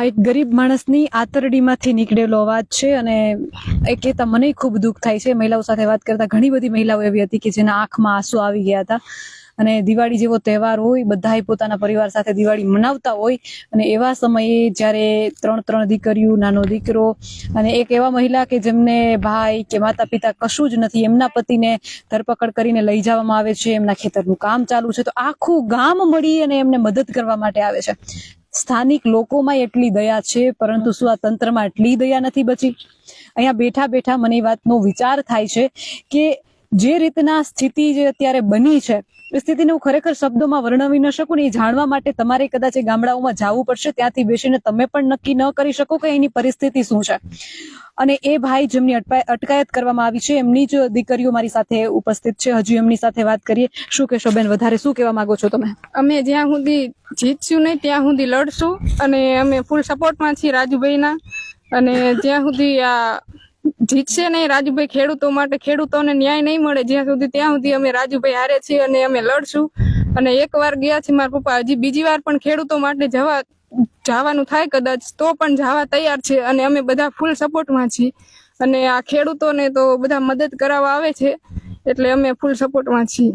એક ગરીબ માણસની આંતરડીમાંથી નીકળેલો અવાજ છે અને એ કહેતા મને ખૂબ દુઃખ થાય છે. મહિલાઓ સાથે વાત કરતા ઘણી બધી મહિલાઓ એવી હતી કે જેના આંખમાં આંસુ આવી ગયા હતા. અને દિવાળી જેવો તહેવાર હોય, બધાય પોતાના પરિવાર સાથે દિવાળી મનાવતા હોય અને એવા સમયે જ્યારે ત્રણ દીકરીઓ, નાનો દીકરો અને એક એવા મહિલા કે જેમને ભાઈ કે માતા પિતા કશું જ નથી, એમના પતિને ધરપકડ કરીને લઈ જવામાં આવે છે, એમના ખેતરનું કામ ચાલુ છે, તો આખું ગામ મળી અને એમને મદદ કરવા માટે આવે છે. સ્થાનિક લોકોમાં એટલી દયા છે, પરંતુ શું આ તંત્રમાં એટલી દયા નથી બચી? અહીંયા બેઠા બેઠા મને એ વાતનો વિચાર થાય છે કે જે રીતના સ્થિતિ જે અત્યારે બની છે, એ સ્થિતિને હું ખરેખર શબ્દોમાં વર્ણવી ન શકું ને. એ જાણવા માટે તમારે કદાચ એ ગામડાઓમાં જવું પડશે. ત્યાંથી બેસીને તમે પણ નક્કી ન કરી શકો કે એની પરિસ્થિતિ શું છે. અને એ ભાઈ જેમની અટકાયત કરવામાં આવી છે, એમની જ દીકરીઓ મારી સાથે ઉપસ્થિત છે. હજુ એમની સાથે વાત કરીએ. શું કહેશો બેન, વધારે શું કહેવા માંગો છો તમે? અમે જ્યાં સુધી જીતશું નહીં ત્યાં સુધી લડશું અને અમે ફૂલ સપોર્ટમાં છીએ રાજુભાઈના. અને જ્યાં સુધી આ જીતશે નહીં રાજુભાઈ ખેડૂતો માટે, ખેડૂતોને ન્યાય નહીં મળે જ્યાં સુધી, ત્યાં સુધી અમે રાજુભાઈ હારે છીએ અને અમે લડશું. અને એકવાર ગયા છે મારા પપ્પા, હજી બીજી વાર પણ ખેડૂતો માટે જવાનું થાય કદાચ તો પણ જવા તૈયાર છે. અને અમે બધા ફૂલ સપોર્ટમાં છીએ અને આ ખેડૂતોને તો બધા મદદ કરાવવા આવે છે એટલે અમે ફૂલ સપોર્ટમાં છીએ.